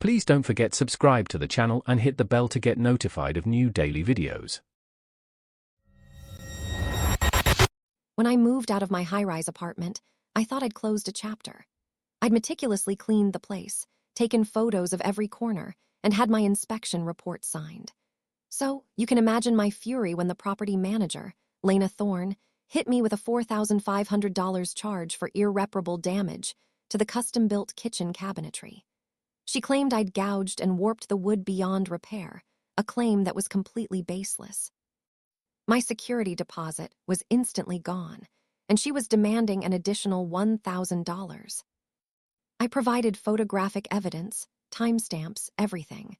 Please don't forget subscribe to the channel and hit the bell to get notified of new daily videos. When I moved out of my high-rise apartment, I thought I'd closed a chapter. I'd meticulously cleaned the place, taken photos of every corner, and had my inspection report signed. So, you can imagine my fury when the property manager, Lena Thorne, hit me with a $4,500 charge for irreparable damage to the custom-built kitchen cabinetry. She claimed I'd gouged and warped the wood beyond repair, a claim that was completely baseless. My security deposit was instantly gone, and she was demanding an additional $1,000. I provided photographic evidence, timestamps, everything.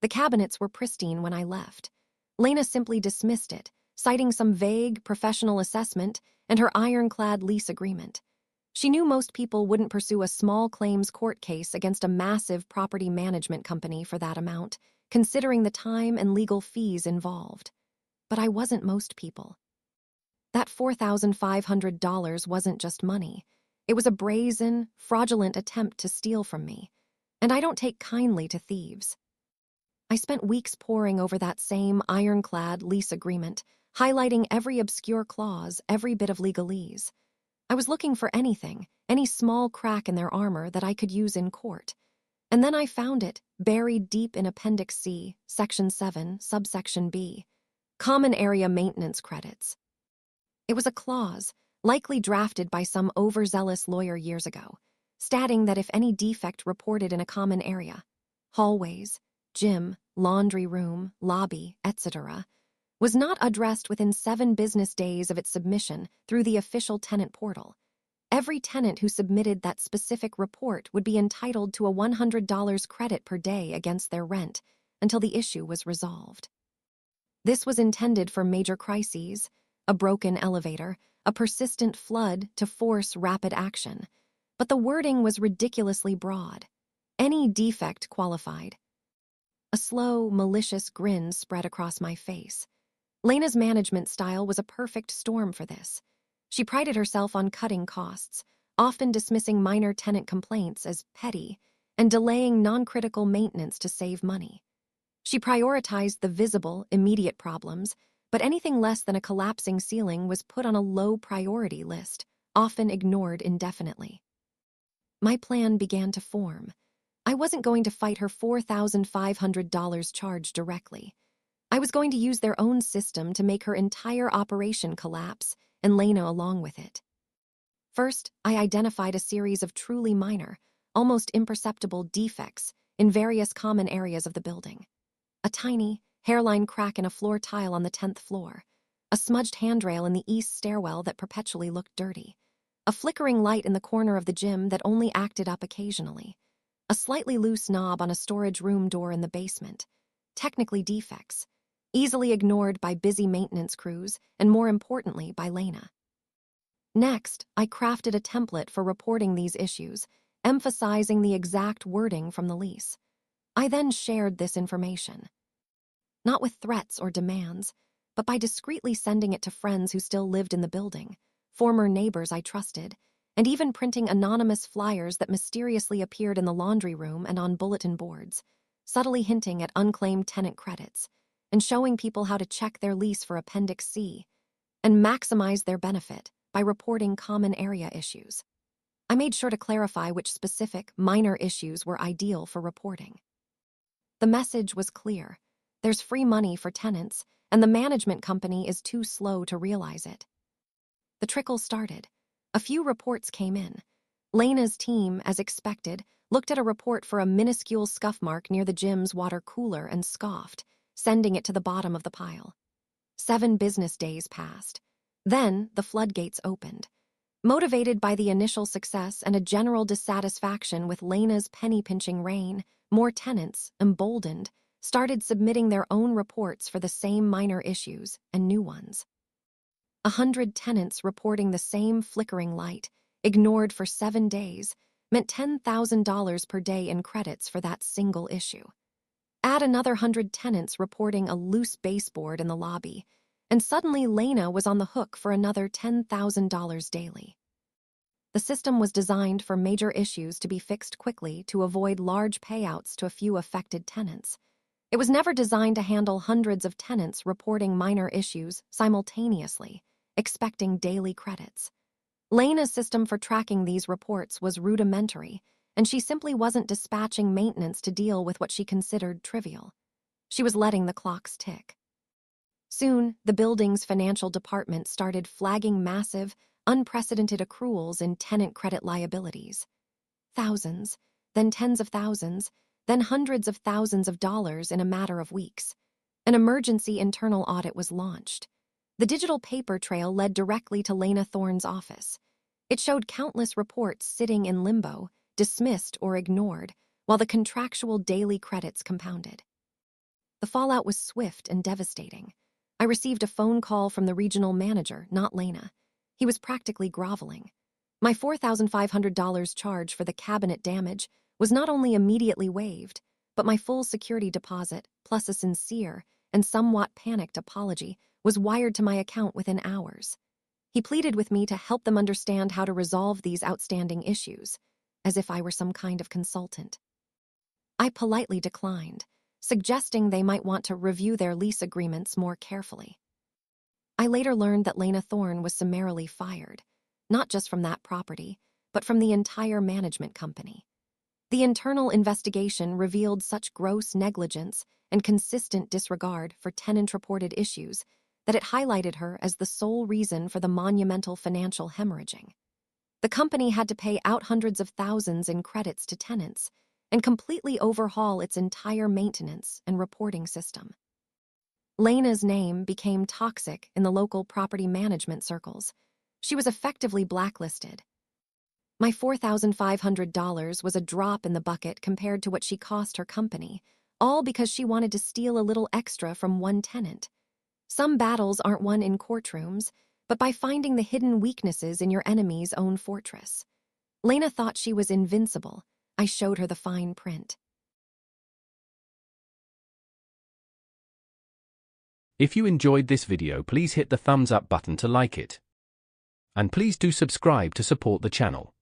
The cabinets were pristine when I left. Lena simply dismissed it, citing some vague professional assessment and her ironclad lease agreement. She knew most people wouldn't pursue a small claims court case against a massive property management company for that amount, considering the time and legal fees involved. But I wasn't most people. That $4,500 wasn't just money. It was a brazen, fraudulent attempt to steal from me. And I don't take kindly to thieves. I spent weeks poring over that same ironclad lease agreement, highlighting every obscure clause, every bit of legalese. I was looking for anything, any small crack in their armor that I could use in court. And then I found it, buried deep in Appendix C, Section 7, Subsection B. Common Area Maintenance Credits. It was a clause, likely drafted by some overzealous lawyer years ago, stating that if any defect reported in a common area, hallways, gym, laundry room, lobby, etc., was not addressed within 7 business days of its submission through the official tenant portal, every tenant who submitted that specific report would be entitled to a $100 credit per day against their rent until the issue was resolved. This was intended for major crises, a broken elevator, a persistent flood to force rapid action, but the wording was ridiculously broad. Any defect qualified. A slow, malicious grin spread across my face. Lena's management style was a perfect storm for this. She prided herself on cutting costs, often dismissing minor tenant complaints as petty and delaying non-critical maintenance to save money. She prioritized the visible, immediate problems, but anything less than a collapsing ceiling was put on a low-priority list, often ignored indefinitely. My plan began to form. I wasn't going to fight her $4,500 charge directly. I was going to use their own system to make her entire operation collapse, and Lena along with it. First, I identified a series of truly minor, almost imperceptible defects in various common areas of the building. A tiny, hairline crack in a floor tile on the 10th floor, a smudged handrail in the east stairwell that perpetually looked dirty, a flickering light in the corner of the gym that only acted up occasionally, a slightly loose knob on a storage room door in the basement. Technically defects, easily ignored by busy maintenance crews, and more importantly, by Lena. Next, I crafted a template for reporting these issues, emphasizing the exact wording from the lease. I then shared this information. Not with threats or demands, but by discreetly sending it to friends who still lived in the building, former neighbors I trusted, and even printing anonymous flyers that mysteriously appeared in the laundry room and on bulletin boards, subtly hinting at unclaimed tenant credits, and showing people how to check their lease for Appendix C, and maximize their benefit by reporting common area issues. I made sure to clarify which specific, minor issues were ideal for reporting. The message was clear. There's free money for tenants, and the management company is too slow to realize it. The trickle started. A few reports came in. Lena's team, as expected, looked at a report for a minuscule scuff mark near the gym's water cooler and scoffed, sending it to the bottom of the pile. 7 business days passed. Then the floodgates opened. Motivated by the initial success and a general dissatisfaction with Lena's penny-pinching reign, more tenants, emboldened, started submitting their own reports for the same minor issues and new ones. 100 tenants reporting the same flickering light, ignored for 7 days, meant $10,000 per day in credits for that single issue. Add another 100 tenants reporting a loose baseboard in the lobby, and suddenly Lena was on the hook for another $10,000 daily. The system was designed for major issues to be fixed quickly to avoid large payouts to a few affected tenants. It was never designed to handle hundreds of tenants reporting minor issues simultaneously, expecting daily credits. Lena's system for tracking these reports was rudimentary, and she simply wasn't dispatching maintenance to deal with what she considered trivial. She was letting the clocks tick. Soon, the building's financial department started flagging massive, unprecedented accruals in tenant credit liabilities. Thousands, then tens of thousands, then hundreds of thousands of dollars in a matter of weeks. An emergency internal audit was launched. The digital paper trail led directly to Lena Thorne's office. It showed countless reports sitting in limbo, dismissed or ignored, while the contractual daily credits compounded. The fallout was swift and devastating. I received a phone call from the regional manager, not Lena. He was practically groveling. My $4,500 charge for the cabinet damage was not only immediately waived, but my full security deposit, plus a sincere and somewhat panicked apology, was wired to my account within hours. He pleaded with me to help them understand how to resolve these outstanding issues, as if I were some kind of consultant. I politely declined, suggesting they might want to review their lease agreements more carefully. I later learned that Lena Thorne was summarily fired, not just from that property, but from the entire management company. The internal investigation revealed such gross negligence and consistent disregard for tenant-reported issues that it highlighted her as the sole reason for the monumental financial hemorrhaging. The company had to pay out hundreds of thousands in credits to tenants and completely overhaul its entire maintenance and reporting system. Lena's name became toxic in the local property management circles. She was effectively blacklisted. My $4,500 was a drop in the bucket compared to what she cost her company, all because she wanted to steal a little extra from one tenant. Some battles aren't won in courtrooms, but by finding the hidden weaknesses in your enemy's own fortress. Lena thought she was invincible. I showed her the fine print. If you enjoyed this video, please hit the thumbs up button to like it. And please do subscribe to support the channel.